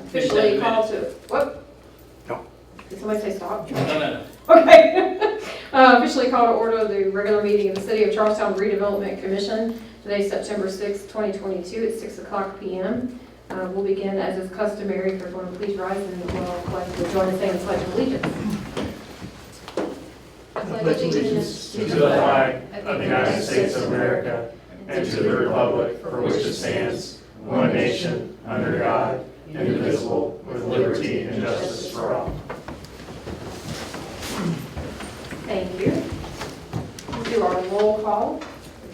Officially call to, what? No. Did somebody say stop? No. Okay. Officially call to order the regular meeting of the City of Charlestown Redevelopment Commission. Today, September 6, 2022, at 6 o'clock p.m. We'll begin as is customary. If everyone will please rise and we'll join us in the Pledge of Allegiance. I pledge allegiance to the flag of the United States of America and to the republic for which it stands, one nation, under God, indivisible, with liberty and justice for all. Thank you. We'll do our roll call.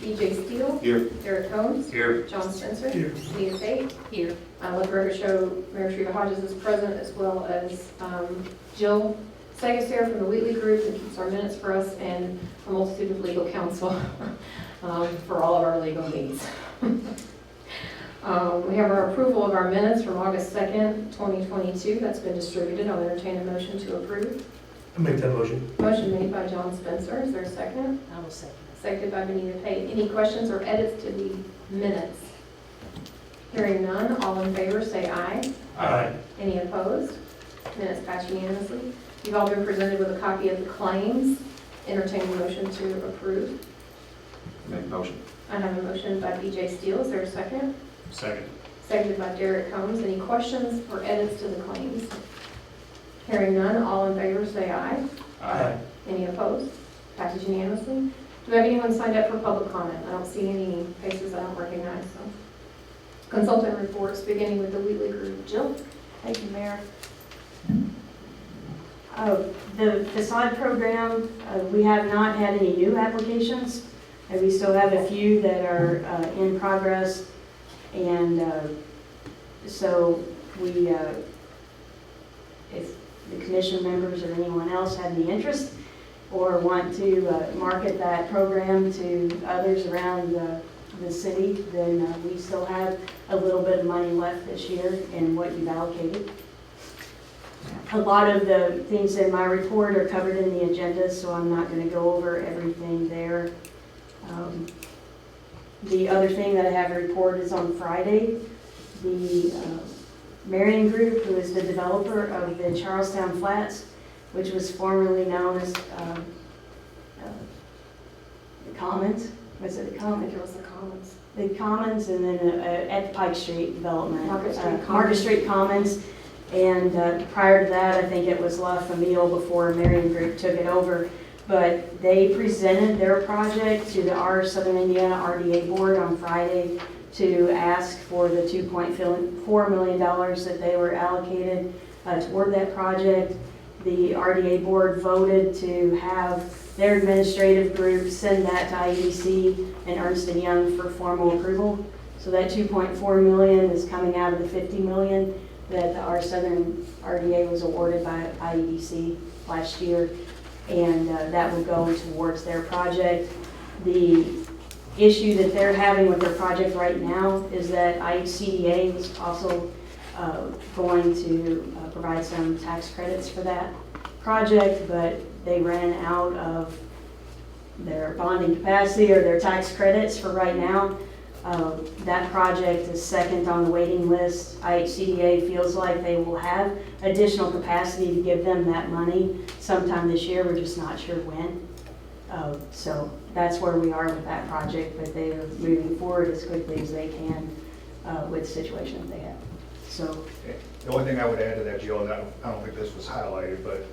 PJ Steele. Here. Derek Combs. Here. John Spencer. Here. Anita Tate. Here. Let the record show Mayor Teresa Hodges is present, as well as Jill Sagasser from the Wheatley Group, that keeps our minutes for us, and a multitude of legal counsel for all of our legal needs. We have our approval of our minutes from August 2nd, 2022. That's been distributed. I'll entertain a motion to approve. I'll make that motion. Motion made by John Spencer. Is there a second? I will second. Seconded by Benita Pate. Any questions or edits to the minutes? Hearing none, all in favor say aye. Aye. Any opposed? Minutes pass unanimously. You've all been presented with a copy of the claims. Entertain a motion to approve. Make motion. I have a motion by PJ Steele. Is there a second? Second. Seconded by Derek Combs. Any questions or edits to the claims? Hearing none, all in favor say aye. Aye. Any opposed? Passes unanimously. Do we have anyone signed up for public comment? I don't see any faces I don't recognize. So, consultant reports, beginning with the Wheatley Group. Jill? Thank you, Mayor. The facade program, we have not had any new applications. We still have a few that are in progress. And so we, if the commission members or anyone else have any interest or want to market that program to others around the city, then we still have a little bit of money left this year in what you've allocated. A lot of the things in my report are covered in the agenda, so I'm not going to go over everything there. The other thing that I have to report is on Friday, the Marion Group, who is the developer of the Charlestown Flats, which was formerly known as the Commons. Was it the I Commons? think it was the Commons. The Commons, and then at the Pike Street development. Market Street Commons. Market Street Commons. And prior to that, I think it was La Famille before Marion Group took it over. But they presented their project to the Southern Indiana RDA board on Friday to ask for the $2.4 million that they were allocated toward that project. The RDA board voted to have their administrative group send that to IEDC and Ernst & Young for formal approval. So that $2.4 million is coming out of the $50 million that our Southern RDA was awarded by IEDC last year. And that will go towards their project. The issue that they're having with their project right now is that ICDA is also going to provide some tax credits for that project, but they ran out of their bonding capacity or their tax credits for right now. That project is second on the waiting list. IHCDA feels like they will have additional capacity to give them that money sometime this year. We're just not sure when. So that's where we are with that project, but they are moving forward as quickly as they can with the situation that they have. So the only thing I would add to that, Jill, and I don't think this was highlighted, but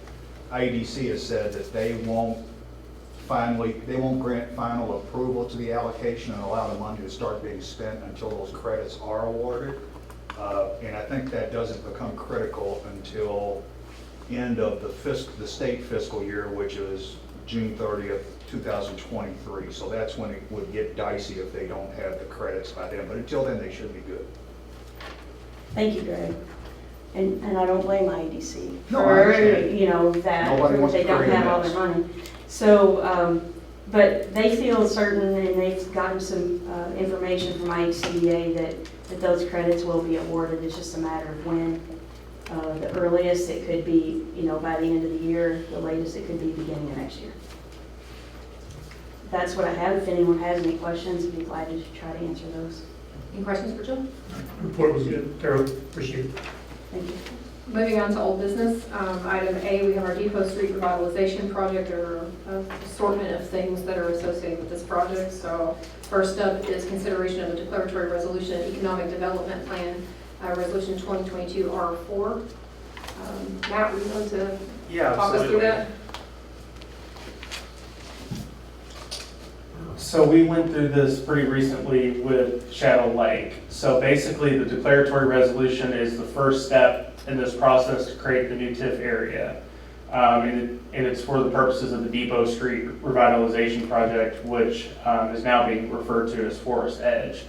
IEDC has said that they won't grant final approval to the allocation and allow the money to start being spent until those credits are awarded. And I think that doesn't become critical until end of the state fiscal year, which is June 30th, 2023. So that's when it would get dicey if they don't have the credits by then. But until then, they should be good. thank you, Greg. And I don't blame IEDC No, I for, understand. that Nobody wants they to don't create a have all mess. their money. So, but they feel certain, and they've gotten some information from IHCDA that those credits will be awarded. It's just a matter of when. The earliest it could be, by the end of the year. The latest it could be beginning of next year. That's what I have. If anyone has any questions, I'd be glad to try to answer those. Any questions for Jill? Report was good, thorough, appreciate it. Thank you. Moving on to old business, item A, we have our Depot Street revitalization project. There are an assortment of things that are associated with this project. So first up is consideration of a declaratory resolution, economic development plan, resolution 2022 R4. Matt, were you going to Yeah, talk us through that? So we went through this pretty recently with Shadow Lake. So basically, the declaratory resolution is the first step in this process to create the new TIF area. And it's for the purposes of the Depot Street revitalization project, which is now being referred to as Forest Edge.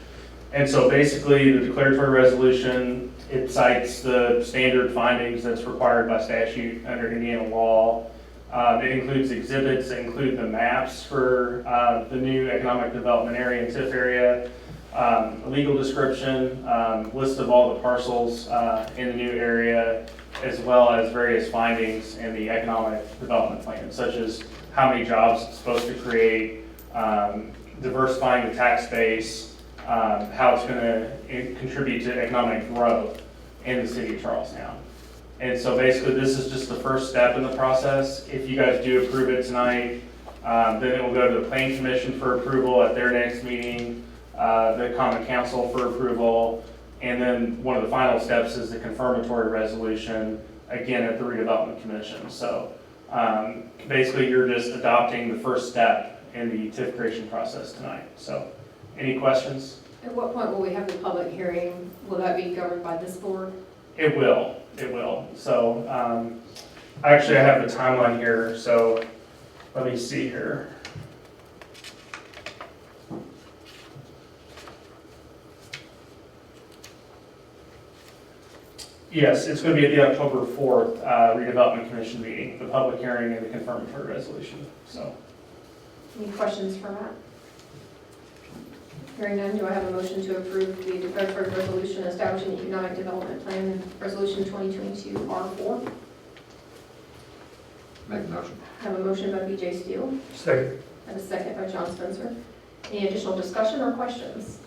And so basically, the declaratory resolution, it cites the standard findings that's required by statute under Indiana law. It includes exhibits that include the maps for the new economic development area and TIF area, a legal description, list of all the parcels in the new area, as well as various findings in the economic development plan, such as how many jobs it's supposed to create, diversifying the tax base, how it's going to contribute to economic growth in the city of Charlestown. And so basically, this is just the first step in the process. If you guys do approve it tonight, then it will go to the Planning Commission for approval at their next meeting, the Common Council for approval, and then one of the final steps is the confirmatory resolution, again at the Redevelopment Commission. So basically, you're just adopting the first step in the TIF creation process tonight. So any questions? At what point will we have the public hearing? Will that be governed by this board? It will. It will. So actually, I have the timeline here. So let me see here. Yes, it's going to be at the October 4th Redevelopment Commission meeting, the public hearing and the confirmatory resolution. So, Any questions for Matt? Hearing none, do I have a motion to approve the declaratory resolution establishing the economic development plan, resolution 2022 R4? Make a motion. I have a motion by BJ Steele second. and a second by John Spencer. Any additional discussion or questions?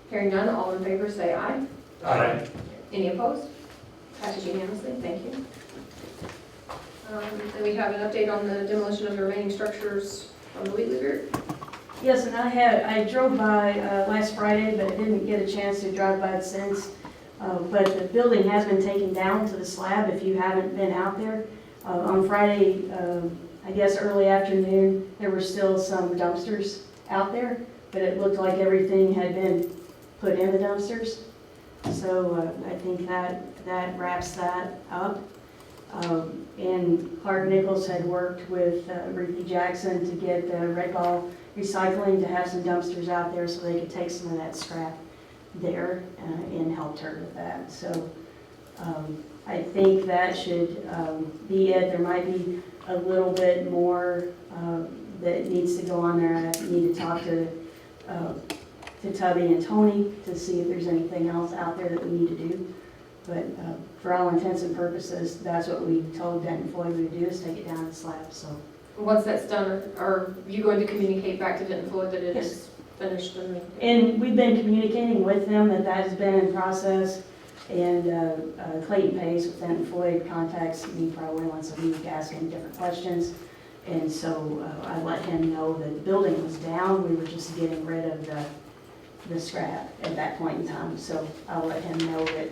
Hearing none, all in favor say aye. Aye. Any opposed? Passes unanimously, thank you. Then we have an update on the demolition of the remaining structures from the Wheatley Group. Yes, and I drove by last Friday, but I didn't get a chance to drive by it since. But the building has been taken down to the slab if you haven't been out there. On Friday, I guess early afternoon, there were still some dumpsters out there, but it looked like everything had been put in the dumpsters. So I think that wraps that up. And Clark Nichols had worked with Ruthie Jackson to get Red Ball Recycling to have some dumpsters out there so they could take some of that scrap there and helped her with that. So I think that should be it. There might be a little bit more that needs to go on there. I need to talk to Tubby and Tony to see if there's anything else out there that we need to do. But for all intents and purposes, that's what we told Denton Floyd we would do, is take it down to the slab. So Once that's done, are you going to communicate back to Denton Floyd that it Yes. is finished? And we've been communicating with them that that has been in process. And Clayton Pace with Denton Floyd contacts me probably once a week asking different questions. And so I let him know that the building was down. We were just getting rid of the scrap at that point in time. So I'll let him know that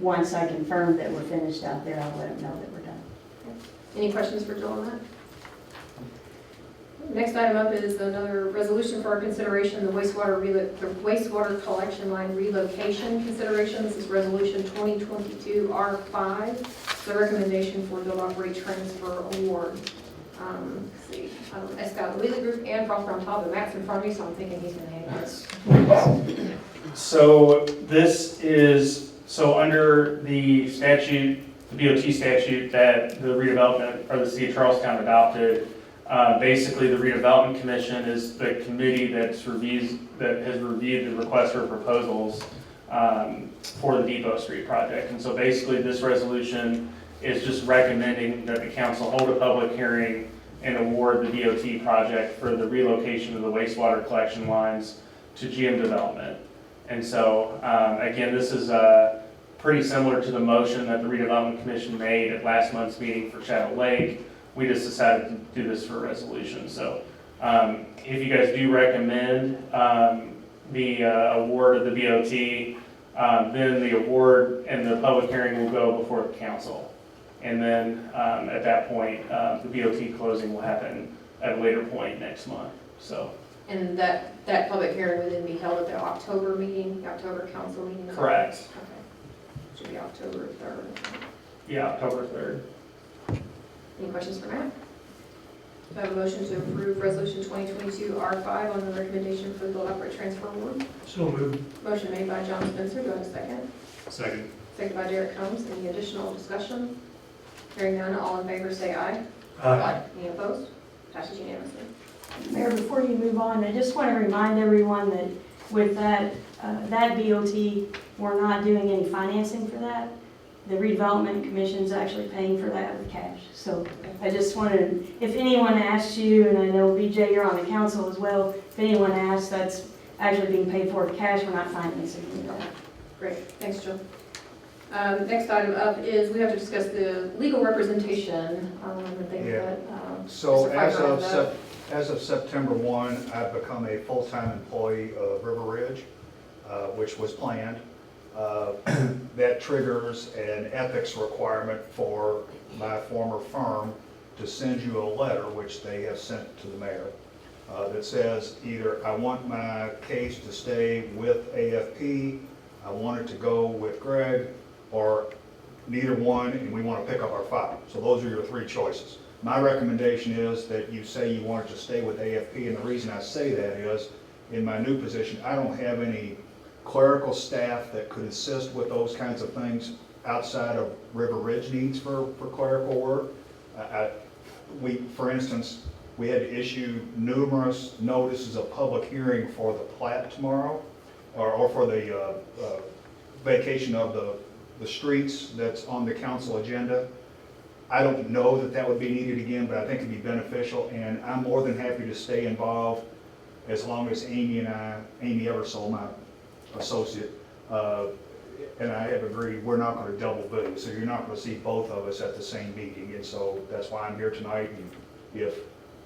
once I confirm that we're finished out there, I'll let him know that we're done. Any questions for Joel on that? Next item up is another resolution for our consideration, the wastewater collection line relocation consideration. This is resolution 2022 R5, the recommendation for build operate transfer award. Let's see, it's got the Wheatley Group and Frost Brown Top, and Matt's in front of me, so I'm thinking he's gonna have this. So this is, so under the statute, the DOT statute that the redevelopment, or the city of Charlestown adopted, basically the redevelopment commission is the committee that has reviewed the request for proposals for the Depot Street project. And so basically this resolution is just recommending that the council hold a public hearing and award the DOT project for the relocation of the wastewater collection lines to GM Development. And so, again, this is pretty similar to the motion that the redevelopment commission made at last month's meeting for Shadow Lake. We just decided to do this for a resolution. So if you guys do recommend the award of the BOT, then the award and the public hearing will go before the council. And then at that point, the BOT closing will happen at a later point next month. So. And that public hearing would then be held at the October meeting, the October council meeting? Correct. Okay. Should be October 3rd. Yeah, October 3rd. Any questions for Matt? Do I have a motion to approve Resolution 2022-R5 on the recommendation for the build operate transfer award? So moved. Motion made by John Spencer. Do I have a second? Second. Second by Derek Combs. Any additional discussion? Hearing none, all in favor say aye. Any opposed? Passes unanimously. Mayor, before you move on, I just want to remind everyone that with that BOT, we're not doing any financing for that. The redevelopment commission's actually paying for that with cash. So I just wanted, if anyone asks you, and I know BJ, you're on the council as well, if anyone asks, that's actually being paid for with cash, we're not financing it. Okay, great. Thanks, Jill. Next item up is we have to discuss the legal representation. I think Yeah. that, So Mr. Piper has that. as of September 1, I've become a full-time employee of River Ridge, which was planned. That triggers an ethics requirement for my former firm to send you a letter, which they have sent to the mayor, that says either I want my case to stay with AFP, I want it to go with Greg, or neither one, and we want to pick up our file. So those are your three choices. My recommendation is that you say you want it to stay with AFP, and the reason I say that is, in my new position, I don't have any clerical staff that could assist with those kinds of things outside of River Ridge needs for clerical work. For instance, we had to issue numerous notices of public hearing for the plat tomorrow, or for the vacation of the streets that's on the council agenda. I don't know that that would be needed again, but I think it'd be beneficial, and I'm more than happy to stay involved as long as Amy Eversole, my associate, and I have agreed we're not going to double bill, so you're not going to see both of us at the same meeting, and so that's why I'm here tonight. And if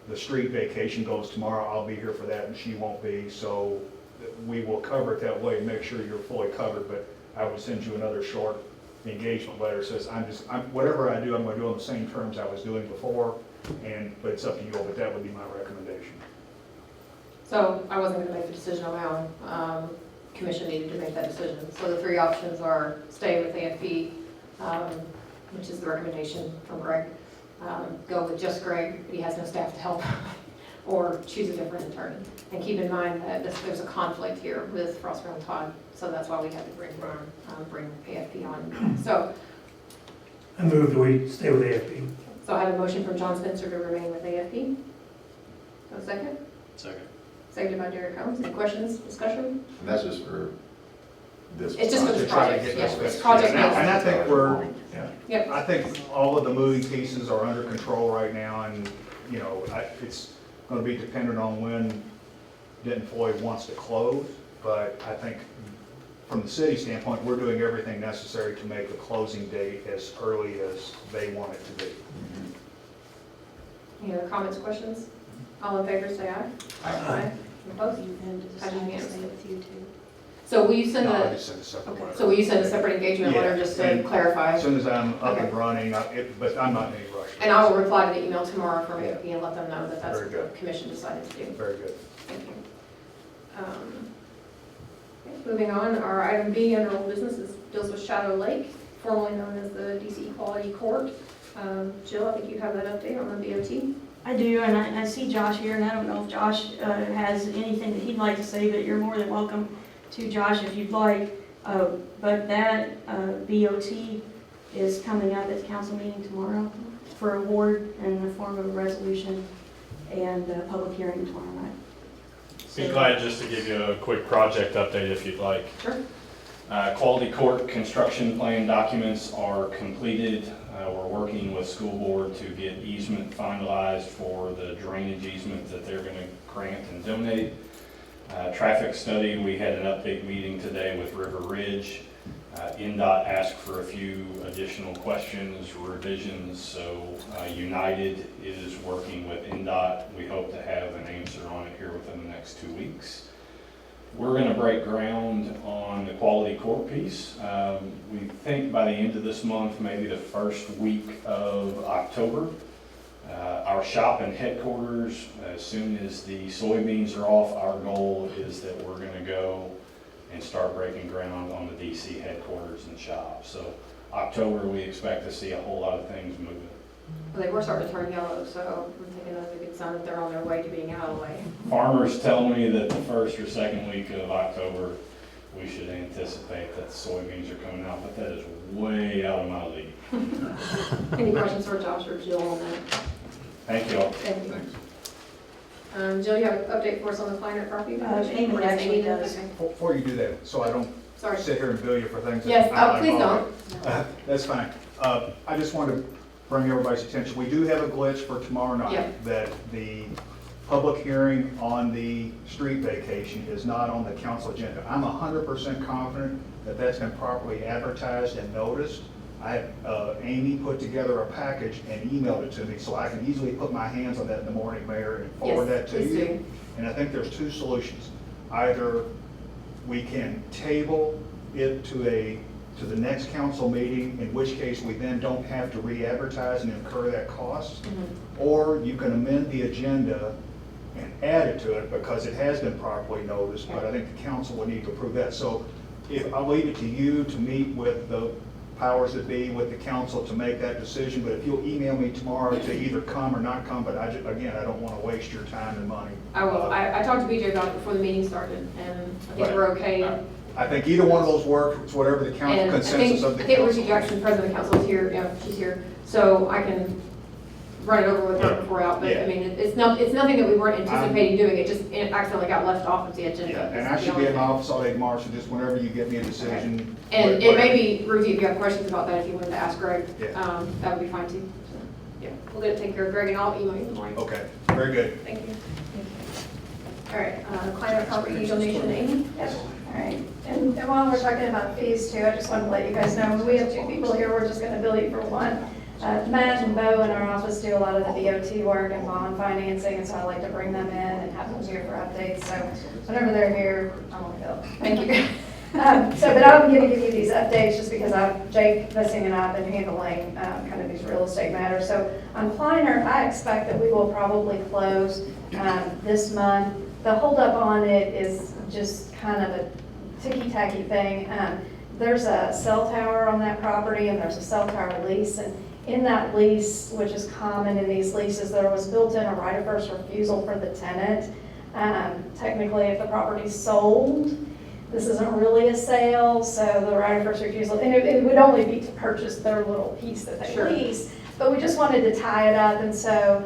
the street vacation goes tomorrow, I'll be here for that, and she won't be, so we will cover it that way and make sure you're fully covered. But I will send you another short engagement letter that says whatever I do, I'm going to do on the same terms I was doing before, but it's up to you all, but that would be my recommendation. So I wasn't going to make the decision on my own. Commission needed to make that decision. So the three options are stay with AFP, which is the recommendation from Greg, go with just Greg, but he has no staff to help, or choose a different attorney. And keep in mind that there's a conflict here with Frostburg and Todd, so that's why we had to bring AFP on. So I moved we stay with AFP. So I have a motion from John Spencer to remain with AFP. So second? Second. Seconded by Derek Combs. Any questions, discussion? And that's just for this. It's just for To the try to project, get this yes, fixed. it's project And I based. think Yep, I think all of the moving pieces are under control right now, and, you know, it's going to be dependent on when Denton Floyd wants to close, but I think from the city standpoint, we're doing everything necessary to make the closing date as early as they want it to be. any other comments, questions? All in favor, say aye. Aye. Opposed? And to Passes decide to unanimously. stay with you too. So will you send No, I a, just sent a separate okay, letter. so will you send a separate engagement letter just to And clarify? As soon as I'm up Okay. and running, but I'm not in any rush. And I will reply to the email tomorrow from AFP and let them know that that's Very what the good. commission decided to do. Very good. Thank you. Okay, moving on, our item B under old business deals with Shadow Lake, formerly known as the DC Equality Court. Jill, I think you have that update on the BOT. I do, and I see Josh here, and I don't know if Josh has anything that he'd like to say, but you're more than welcome to, Josh, if you'd like. But that BOT is coming up at the council meeting tomorrow for award in the form of a resolution and a public hearing tomorrow night. Be glad just to give you a quick project update if you'd like. Sure. Quality Court construction plan documents are completed. We're working with school board to get easement finalized for the drainage easement that they're going to grant and donate. Traffic study, we had an update meeting today with River Ridge. NDOT asked for a few additional questions, revisions, so United is working with NDOT. We hope to have an answer on it here within the next 2 weeks. We're going to break ground on the quality court piece. We think by the end of this month, maybe the first week of October. Our shop and headquarters, as soon as the soybeans are off, our goal is that we're going to go and start breaking ground on the DC headquarters and shop. So October, we expect to see a whole lot of things moving. They were starting to turn yellow, so I'm thinking that's a good sign that they're on their way to being out of the way. Farmers tell me that the first or second week of October, we should anticipate that the soybeans are coming out, but that is way out of my league. Any questions for Josh or Jill on that? Thank you all. Thank you. Thanks. Jill, you have an update for us on the Kleiner property? Amy Or does actually Amy does. Before you do that, so I don't Sorry. sit here and bill you for things. that Yes, I'm not please involved don't. in. That's fine. I just want to bring everybody's attention. We do have a glitch for tomorrow Yeah. night, that the public hearing on the street vacation is not on the council agenda. I'm 100% confident that that's been properly advertised and noticed. I had Amy put together a package and emailed it to me, so I can easily put my hands on that in the morning, Mayor, and forward that Yes, to please you. do. And I think there's two solutions. Either we can table it to the next council meeting, in which case we then don't have to re-advertise and incur that cost. Mhm. Or you can amend the agenda and add it to it, because it has been properly noticed, but I think the council will need to approve that. So I'll leave it to you to meet with the powers that be, with the council, to make that decision. But if you'll email me tomorrow to either come or not come, but again, I don't want to waste your time and money. I will. I talked to BJ about it before the meeting started, and I think Right. we're okay. I think either one of those work. It's whatever the council And consensus of the I think council. Richie Jackson, president of the council, is here, yeah, she's here, so I can run it over with her Yeah. before out, but Yeah. I mean, it's nothing that we weren't anticipating doing, it just accidentally got left off of the agenda. Yeah, and That's I the should only be in my thing. office all day tomorrow, so just whenever you get me a decision. And it whatever. may be, Ruthie, if you have questions about that, if you wanted to ask Greg, Yeah. that would be fine too. So, yeah, we'll get it taken care of, Greg, and I'll email you in the morning. Okay, very good. Thank you. All right, climate property donation, Amy? Yep, all right. And while we're talking about fees too, I just want to let you guys know, we have two people here, we're just gonna bill you for one. Matt and Bo in our office do a lot of the BOT work and bond financing, and so I like to bring them in and have them here for updates. So whenever they're here, I want to bill. Thank you. But I'm going to give you these updates just because Jake Vissing and I have been handling kind of these real estate matters. So on Kleiner, I expect that we will probably close this month. The holdup on it is just kind of a ticky-tacky thing. There's a cell tower on that property, and there's a cell tower lease. And in that lease, which is common in these leases, there was built in a right of first refusal for the tenant. Technically, if the property's sold, this isn't really a sale, so the right of first refusal, and it would only be to purchase their little piece that they Sure. lease. But we just wanted to tie it up, and so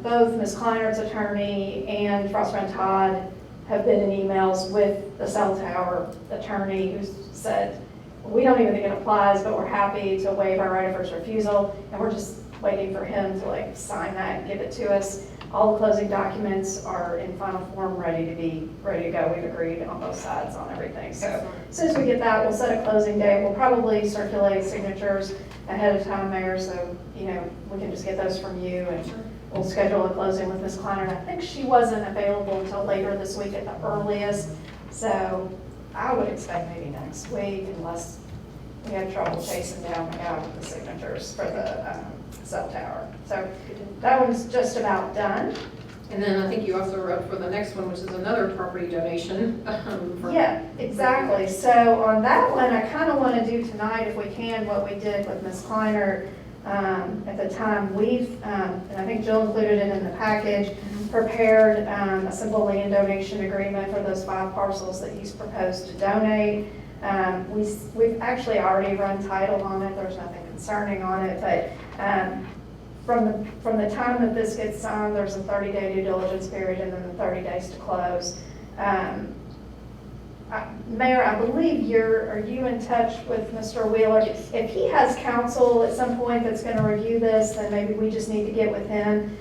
both Ms. Kleiner's attorney and Frost Run Todd have been in emails with the cell tower attorney, who said, we don't even think it applies, but we're happy to waive our right of first refusal, and we're just waiting for him to sign that and give it to us. All the closing documents are in final form, ready to go. We've agreed on both sides on everything. So as soon as we get that, we'll set a closing date. We'll probably circulate signatures ahead of time, Mayor, so we can just get those from you, and we'll schedule a closing with Ms. Kleiner. And I think she wasn't available until later this week at the earliest, so I would expect maybe next week, unless we have trouble chasing down the guy with the signatures for the cell tower. So that one's just about done. And then I think you also were up for the next one, which is another property donation. Yeah, exactly. So on that one, I kind of want to do tonight, if we can, what we did with Ms. Kleiner at the time. And I think Jill included it in the package, prepared a simple land donation agreement for those 5 parcels that he's proposed to donate. We've actually already run title on it. There's nothing concerning on it, but from the time that this gets signed, there's a 30-day due diligence period and then the 30 days to close. Mayor, I believe are you in touch with Mr. Wheeler? Yes. If he has counsel at some point that's going to review this, then maybe we just need to get with him.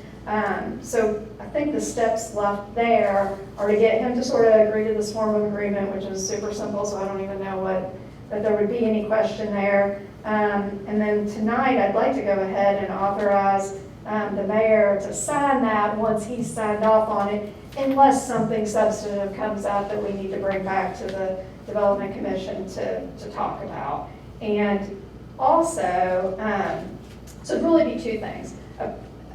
So I think the steps left there are to get him to sort of agree to this form of agreement, which is super simple, so I don't even know what that there would be any question there. And then tonight, I'd like to go ahead and authorize the mayor to sign that once he's signed off on it, unless something substantive comes up that we need to bring back to the Development Commission to talk about. And also, so it'd really be two things.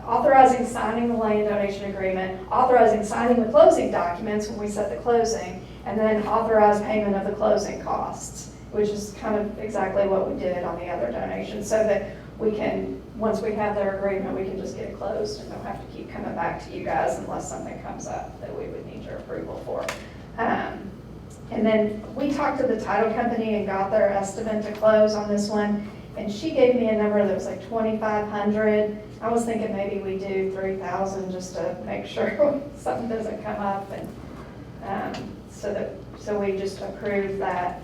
Authorizing signing the land donation agreement, authorizing signing the closing documents when we set the closing, and then authorize payment of the closing costs, which is kind of exactly what we did on the other donation, so that we can, once we have their agreement, we can just get it closed and don't have to keep coming back to you guys unless something comes up that we would need your approval for. And then we talked to the title company and got their estimate to close on this one, and she gave me a number that was like 2,500. I was thinking maybe we do 3,000 just to make sure something doesn't come up, and so we just approve that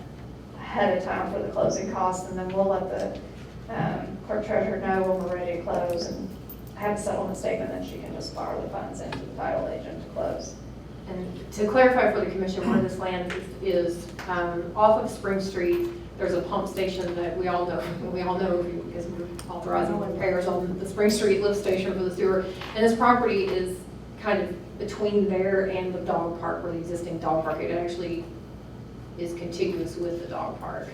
ahead of time for the closing costs, and then we'll let the clerk treasurer know when we're ready to close and have a settlement statement, then she can just borrow the funds into the title agent to close. And to clarify for the commission, where this land is off of Spring Street. There's a pump station that we all know because we're authorizing repairs on the Spring Street lift station for the sewer. And this property is kind of between there and the dog park, where the existing dog park, it actually is contiguous with the dog park.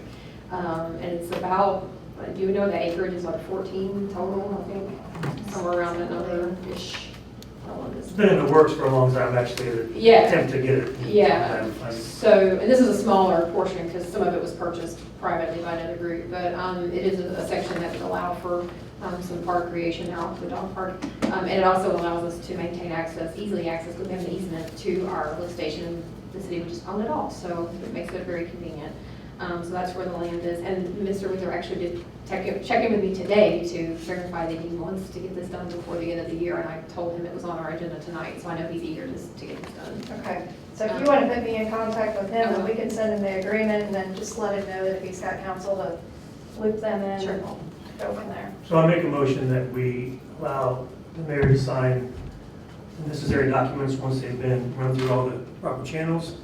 And it's about, do you know the acreage is like 14 total, I think, somewhere around that number-ish. It's been in the works for a long time, actually, the Yeah. attempt to get it. Yeah, so, and this is a smaller portion because some of it was purchased privately by another group, but it is a section that would allow for some park creation out to the dog park. And it also allows us to maintain access, easily access within the easement to our lift station. The city would just own it all, so it makes it very convenient. So that's where the land is. And Mr. Luther actually did check in with me today to verify that he wants to get this done before the end of the year, and I told him it was on our agenda tonight, so I know he's eager to get this done. Okay, so if you want to put me in contact with him, then we can send him the agreement, and then just let him know that if he's got counsel to loop them in, Sure. and we'll go from there. So I make a motion that we allow the mayor to sign the necessary documents once they've been run through all the proper channels,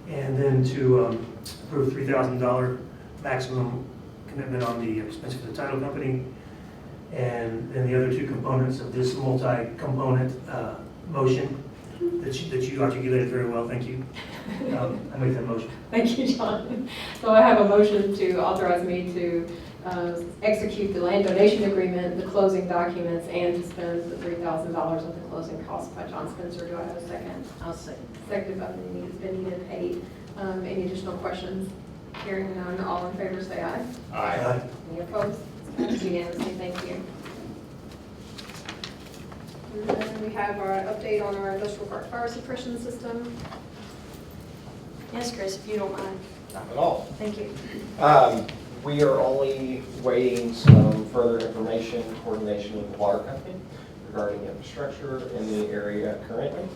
and then to approve $3,000 maximum commitment on the expense for the title company, and then the other two components of this multi-component motion that you articulated very well. Thank you. I make that motion. Thank you, John. So I have a motion to authorize me to execute the land donation agreement, the closing documents, and to spend the $3,000 of the closing costs by John Spencer. Do I have a second? I'll second. Seconded by Benita Pate. Any additional questions? Hearing none, all in favor say aye. Aye. Any opposed? It's unanimously, thank you. And then we have our update on our industrial park fire suppression system. Yes, Chris, if you don't mind. Not at all. Thank you. We are only waiting some further information, coordination with the water company regarding infrastructure in the area currently.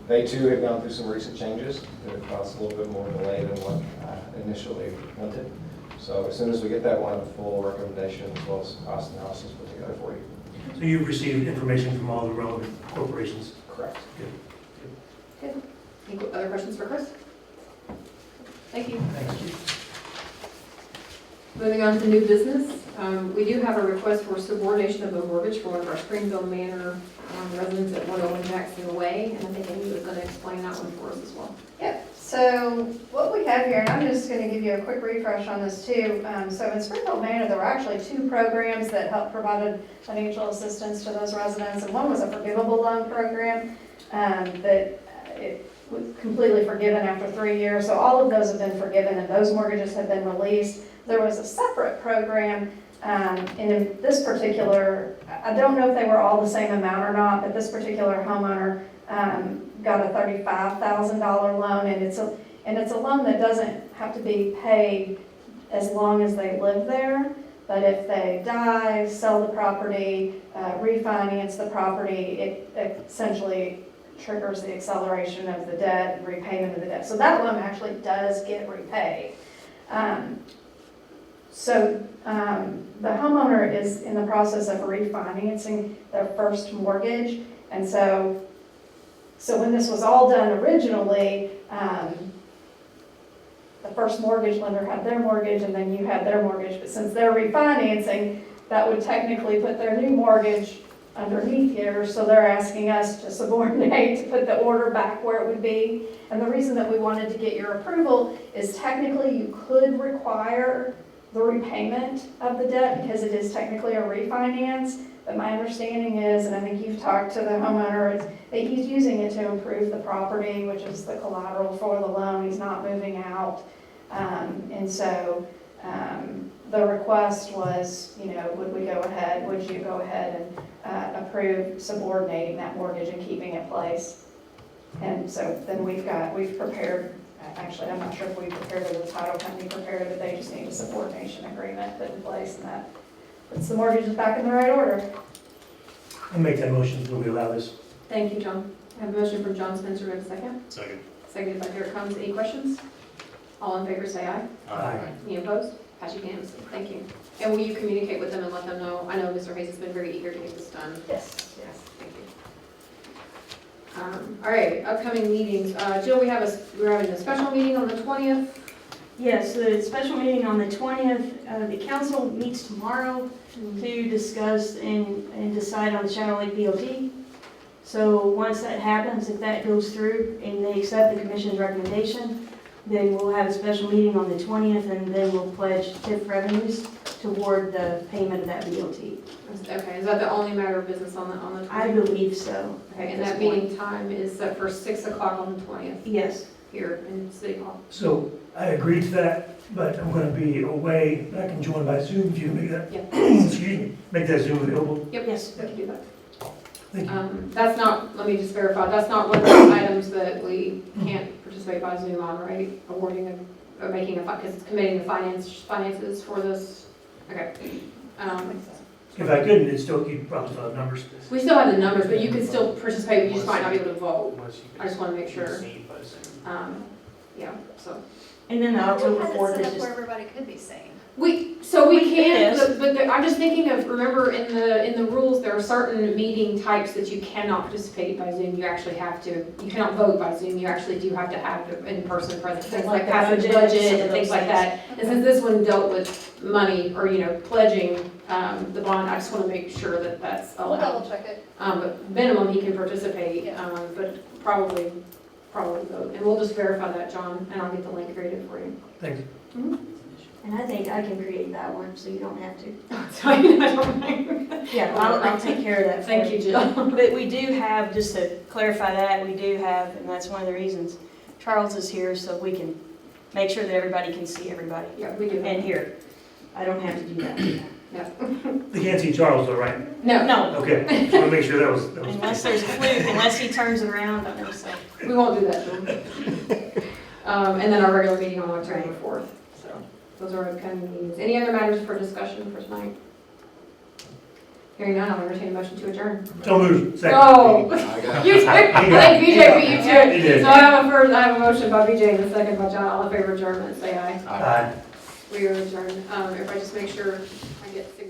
They too have gone through some recent changes that have caused a little bit more delay than what initially wanted. So as soon as we get that, we'll have a full recommendation as well as cost analysis put together for you. So you've received information from all the relevant corporations? Correct. Good. Any other questions for Chris? Thank you. Thank you. Moving on to new business, we do have a request for subordination of a mortgage for one of our Springfield Manor residents at 101 Jackson Way, and I think Amy was going to explain that one for us as well. Yep, so what we have here, and I'm just going to give you a quick refresh on this too. So in Springfield Manor, there were actually two programs that helped provided financial assistance to those residents, and one was a forgivable loan program that it was completely forgiven after 3 years. So all of those have been forgiven, and those mortgages have been released. There was a separate program, and in this particular, I don't know if they were all the same amount or not, but this particular homeowner got a $35,000 loan, and it's a loan that doesn't have to be paid as long as they live there. But if they die, sell the property, refinance the property, it essentially triggers the acceleration of the debt and repayment of the debt. So that loan actually does get repaid. So the homeowner is in the process of refinancing their first mortgage. And so when this was all done originally, the the first mortgage lender had their mortgage and then you had their mortgage. But since they're refinancing, that would technically put their new mortgage underneath here. So they're asking us to subordinate, to put the order back where it would be. And the reason that we wanted to get your approval is technically you could require the repayment of the debt because it is technically a refinance. But my understanding is, and I think you've talked to the homeowner, is that he's using it to improve the property, which is the collateral for the loan. He's not moving out. And so the request was, you know, would you go ahead and approve subordinating that mortgage and keeping it in place? And so then we've prepared, actually, I'm not sure if we prepared it, the title company prepared it, but they just need a subordination agreement put in place, and that puts the mortgages back in the right order. I make that motion that we allow this. Thank you, John. I have a motion from John Spencer, do I have a second? Second. Seconded by Derek Combs. Any questions? All in favor say aye. Aye. Any opposed? Pass unanimously. Thank you. And will you communicate with them and let them know? I know Mr. Hayes has been very eager to get this done. Yes. Yes, thank you. All right, upcoming meetings. Jill, we're having a special meeting on the 20th. Yes, the special meeting on the 20th, the council meets tomorrow to discuss and decide on the Shadow Lake BOT. So once that happens, if that goes through and they accept the commission's recommendation, then we'll have a special meeting on the 20th and then we'll pledge TIF revenues toward the payment of that BOT. Okay, is that the only matter of business on the 20th? I believe so. Okay, and that meeting time is set for 6 o'clock on the 20th Yes. here in City Hall. So I agreed to that, but I'm gonna be away. I can join by Zoom if you make that, Yeah. excuse me, make that Zoom available. Yep, Yes. we can do that. Thank you. That's not, let me just verify, that's not one of the items that we can't participate by Zoom on, right? Awarding or making because it's committing the finances for this. Okay. If I couldn't, it'd still keep probably the numbers. We still have the numbers, but you can still participate, you just might not be able to vote. I just want to make sure. Yeah, so. And then the October 4th is Set up just. where everybody could be seen. We can, Yes. but I'm just thinking of, remember in the rules, there are certain meeting types that you cannot participate by Zoom. You actually have to, you cannot vote by Zoom. You actually do have to have an in-person presence, things like passage Budget, budget some of and things those like that. And since this one dealt with money or, pledging the bond, I just want to make sure that that's We'll allowed. double check it. But minimum, he can participate, Yeah. but probably vote. And we'll just verify that, John, and I'll get the link created for you. Thanks. And I think I can create that one, so you don't have to. It's fine, I don't mind. Yeah, I'll take care of that for Thank you, Jill. But we do have, just to clarify that, we do have, and that's one of the reasons, Charles is here so we can make sure that everybody can see everybody Yeah, we do. and hear. I don't have to do that. Yeah. They can't see Charles though, right? No, No, Okay, just wanna make sure that was. unless there's a fluke, unless he turns it around, I don't so. we won't do that, Jill. And then our regular meeting on October 4th. So those are upcoming meetings. Any other matters for discussion for tonight? Hearing none, I'll entertain a motion to adjourn. So moved, second. Oh, I got you too. I think BJ beat you to He it. did. So I have a motion by BJ and a second by John. All in favor of adjournment, say aye. Aye. We are adjourned. Everybody just make sure I get signatures.